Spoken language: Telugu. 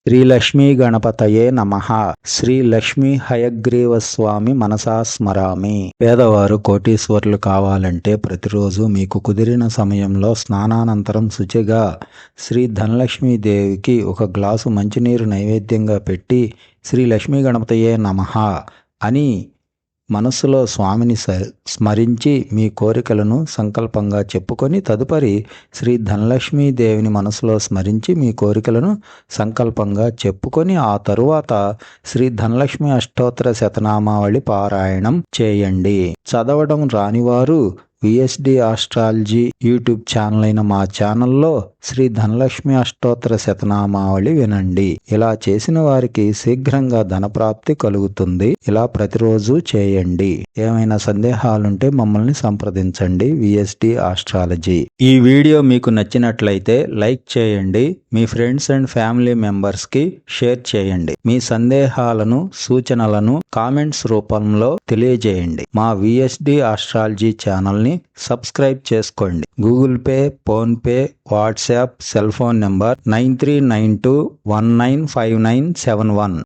శ్రీ లక్ష్మీ గణపతయే నమః. శ్రీ లక్ష్మీ హయగ్రీవ స్వామి మనసా స్మరామి. పేదవారు కోటీశ్వరులు కావాలంటే ప్రతిరోజు మీకు కుదిరిన సమయంలో స్నానానంతరం శుచిగా శ్రీ ధనలక్ష్మీదేవికి ఒక గ్లాసు మంచినీరు నైవేద్యంగా పెట్టి శ్రీ లక్ష్మీ గణపతయే నమః అని మనస్సులో స్వామిని స్మరించి మీ కోరికలను సంకల్పంగా చెప్పుకొని తదుపరి శ్రీ ధనలక్ష్మీదేవిని మనసులో స్మరించి మీ కోరికలను సంకల్పంగా చెప్పుకొని ఆ తరువాత శ్రీ ధనలక్ష్మి అష్టోత్తర శతనామావళి పారాయణం చేయండి. చదవడం రానివారు విఎస్డి ఆస్ట్రాలజీ యూట్యూబ్ ఛానల్ అయిన మా ఛానల్లో శ్రీ ధనలక్ష్మి అష్టోత్తర శతనామావళి వినండి. ఇలా చేసిన వారికి శీఘ్రంగా ధనప్రాప్తి కలుగుతుంది. ఇలా ప్రతిరోజు చేయండి. ఏమైనా సందేహాలుంటే మమ్మల్ని సంప్రదించండి. VSD astrology. ఈ వీడియో మీకు నచ్చినట్లయితే లైక్ చేయండి. మీ ఫ్రెండ్స్ అండ్ ఫ్యామిలీ మెంబర్స్ కి షేర్ చేయండి. మీ సందేహాలను సూచనలను కామెంట్స్ రూపంలో తెలియజేయండి. మా విఎస్డి ఆస్ట్రాలజీ ఛానల్ ని సబ్స్క్రైబ్ చేసుకోండి. Google pay, phone pay, WhatsApp, cell phone number 9392195971.